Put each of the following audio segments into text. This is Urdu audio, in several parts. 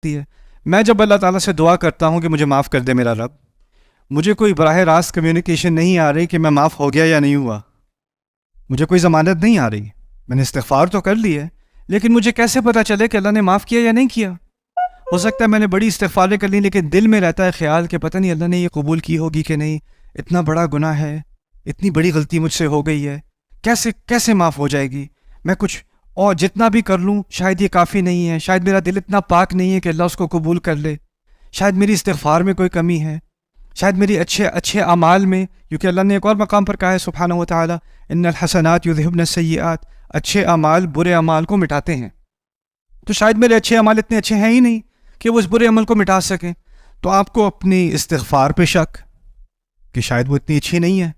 سکتی ہے. میں جب اللہ تعالیٰ سے دعا کرتا ہوں کہ مجھے معاف کر دے میرا رب، مجھے کوئی براہ راست کمیونیکیشن نہیں آ رہی کہ میں معاف ہو گیا یا نہیں ہوا. مجھے کوئی ضمانت نہیں آ رہی. میں نے استغفار تو کر لی ہے، لیکن مجھے کیسے پتہ چلے کہ اللہ نے معاف کیا یا نہیں کیا؟ ہو سکتا ہے میں نے بڑی استغفاریں کر لی، لیکن دل میں رہتا ہے خیال کہ پتہ نہیں اللہ نے یہ قبول کی ہوگی کہ نہیں. اتنا بڑا گناہ ہے، اتنی بڑی غلطی مجھ سے ہو گئی ہے، کیسے معاف ہو جائے گی؟ میں کچھ اور جتنا بھی کر لوں شاید یہ کافی نہیں ہے، شاید میرا دل اتنا پاک نہیں ہے کہ اللہ اس کو قبول کر لے، شاید میری استغفار میں کوئی کمی ہے، شاید میری اچھے اعمال میں، کیونکہ اللہ نے ایک اور مقام پر کہا ہے سبحانہ و تعالی ان الحسنات یذہبن السیئات، اچھے اعمال برے اعمال کو مٹاتے ہیں. تو شاید میرے اچھے اعمال اتنے اچھے ہیں ہی نہیں کہ وہ اس برے عمل کو مٹا سکیں. تو آپ کو اپنی استغفار پہ شک کہ شاید وہ اتنی اچھی نہیں ہے،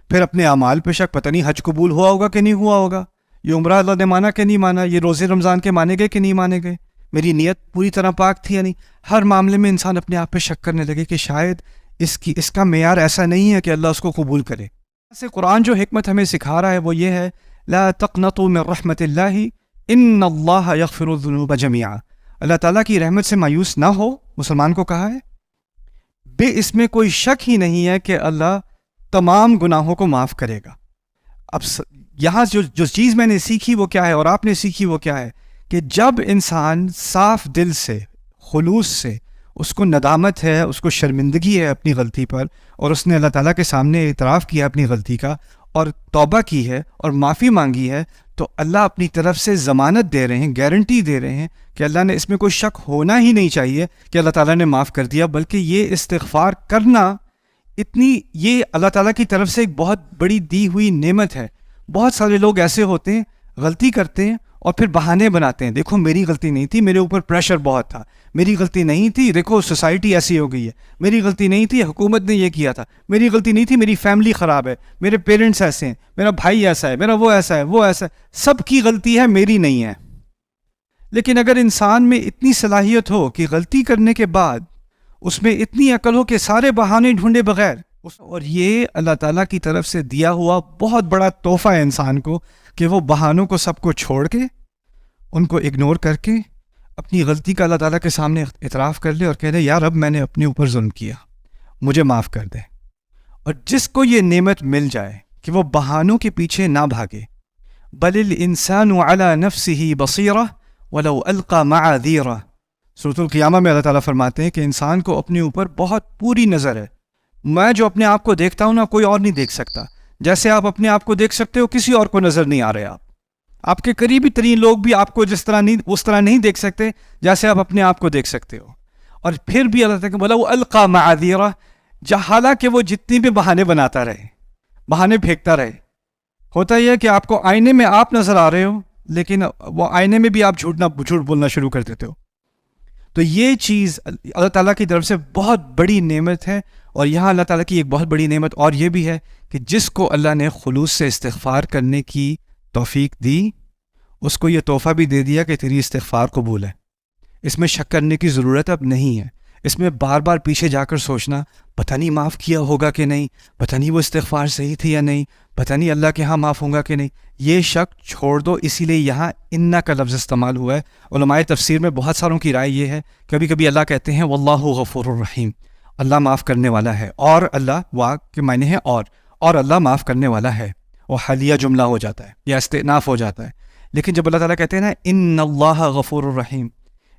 پھر اپنے اعمال پہ شک، پتہ نہیں حج قبول ہوا ہوگا کہ نہیں ہوا ہوگا، یہ عمرہ اللہ نے مانا کہ نہیں مانا، یہ روزے رمضان کے مانے گئے کہ نہیں مانے گئے، میری نیت پوری طرح پاک تھی یا نہیں. ہر معاملے میں انسان اپنے آپ پہ شک کرنے لگے کہ شاید اس کا معیار ایسا نہیں ہے کہ اللہ اس کو قبول کرے. ایسے قرآن جو حکمت ہمیں سکھا رہا ہے وہ یہ ہے لا تقنطوا من رحمت اللہ ان اللہ یغفر الذنوب جميعا. اللہ تعالیٰ کی رحمت سے مایوس نہ ہو، مسلمان کو کہا ہے. اس میں کوئی شک ہی نہیں ہے کہ اللہ تمام گناہوں کو معاف کرے گا. اب یہاں جو چیز میں نے سیکھی وہ کیا ہے اور آپ نے سیکھی وہ کیا ہے کہ جب انسان صاف دل سے خلوص سے اس کو ندامت ہے، اس کو شرمندگی ہے اپنی غلطی پر، اور اس نے اللہ تعالیٰ کے سامنے اعتراف کیا اپنی غلطی کا اور توبہ کی ہے اور معافی مانگی ہے، تو اللہ اپنی طرف سے ضمانت دے رہے ہیں، گارنٹی دے رہے ہیں کہ اللہ نے اس میں کوئی شک ہونا ہی نہیں چاہیے کہ اللہ تعالیٰ نے معاف کر دیا. بلکہ یہ استغفار کرنا یہ اللہ تعالیٰ کی طرف سے ایک بہت بڑی دی ہوئی نعمت ہے. بہت سارے لوگ ایسے ہوتے ہیں، غلطی کرتے ہیں اور پھر بہانے بناتے ہیں، دیکھو میری غلطی نہیں تھی، میرے اوپر پریشر بہت تھا، میری غلطی نہیں تھی، دیکھو سوسائٹی ایسی ہو گئی ہے، میری غلطی نہیں تھی، حکومت نے یہ کیا تھا، میری غلطی نہیں تھی، میری فیملی خراب ہے، میرے پیرنٹس ایسے ہیں، میرا بھائی ایسا ہے، میرا وہ ایسا ہے، وہ ایسا ہے، سب کی غلطی ہے، میری نہیں ہے. لیکن اگر انسان میں اتنی صلاحیت ہو کہ غلطی کرنے کے بعد اس میں اتنی عقل ہو کہ سارے بہانے ڈھونڈے بغیر، اور یہ اللہ تعالیٰ کی طرف سے دیا ہوا بہت بڑا تحفہ ہے انسان کو کہ وہ بہانوں کو سب کو چھوڑ کے، ان کو اگنور کر کے اپنی غلطی کا اللہ تعالیٰ کے سامنے اعتراف کر لے اور کہہ دے یا رب میں نے اپنے اوپر ظلم کیا، مجھے معاف کر دے. اور جس کو یہ نعمت مل جائے کہ وہ بہانوں کے پیچھے نہ بھاگے، بل الانسان علی نفسہ بصیرہ ولو القى معاذیرہ. سورۃ القیامہ میں اللہ تعالیٰ فرماتے ہیں کہ انسان کو اپنے اوپر بہت پوری نظر ہے. میں جو اپنے آپ کو دیکھتا ہوں نا کوئی اور نہیں دیکھ سکتا. جیسے آپ اپنے آپ کو دیکھ سکتے ہو کسی اور کو نظر نہیں آ رہے. آپ کے قریبی ترین لوگ بھی آپ کو اس طرح نہیں دیکھ سکتے جیسے آپ اپنے آپ کو دیکھ سکتے ہو. اور پھر بھی اللہ تعالیٰ بولا وہ القى معاذیرہ، حالانکہ وہ جتنی بھی بہانے بناتا رہے، بہانے پھینکتا رہے. ہوتا یہ ہے کہ آپ کو آئینے میں آپ نظر آ رہے ہو، لیکن وہ آئینے میں بھی آپ جھوٹ بولنا شروع کر دیتے ہو. تو یہ چیز اللہ تعالیٰ کی طرف سے بہت بڑی نعمت ہے. اور یہاں اللہ تعالیٰ کی ایک بہت بڑی نعمت اور یہ بھی ہے کہ جس کو اللہ نے خلوص سے استغفار کرنے کی توفیق دی، اس کو یہ تحفہ بھی دے دیا کہ تیری استغفار قبول ہے. اس میں شک کرنے کی ضرورت اب نہیں ہے. اس میں بار بار پیچھے جا کر سوچنا پتہ نہیں معاف کیا ہوگا کہ نہیں، پتہ نہیں وہ استغفار صحیح تھی یا نہیں، پتہ نہیں اللہ کے ہاں معاف ہوگا کہ نہیں، یہ شک چھوڑ دو. اسی لیے یہاں انا کا لفظ استعمال ہوا ہے. علماء تفسیر میں بہت ساروں کی رائے یہ ہے، کبھی کبھی اللہ کہتے ہیں واللہ غفور الرحیم، اللہ معاف کرنے والا ہے، اور اللہ وا کے معنی ہے اور اللہ معاف کرنے والا ہے. وہ حالیہ جملہ ہو جاتا ہے یا استئناف ہو جاتا ہے. لیکن جب اللہ تعالیٰ کہتے ہیں نا ان اللہ غفور الرحیم،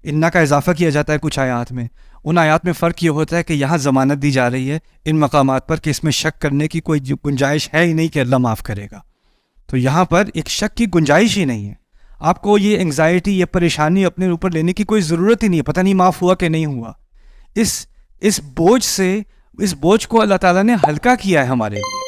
انا کا اضافہ کیا جاتا ہے کچھ آیات میں. ان آیات میں فرق یہ ہوتا ہے کہ یہاں ضمانت دی جا رہی ہے ان مقامات پر کہ اس میں شک کرنے کی کوئی گنجائش ہے ہی نہیں کہ اللہ معاف کرے گا. تو یہاں پر ایک شک کی گنجائش ہی نہیں ہے. آپ کو یہ انگزائٹی، یہ پریشانی اپنے اوپر لینے کی کوئی ضرورت ہی نہیں ہے. پتہ نہیں معاف ہوا کہ نہیں ہوا. اس بوجھ کو اللہ تعالیٰ نے ہلکا کیا ہے ہمارے لیے.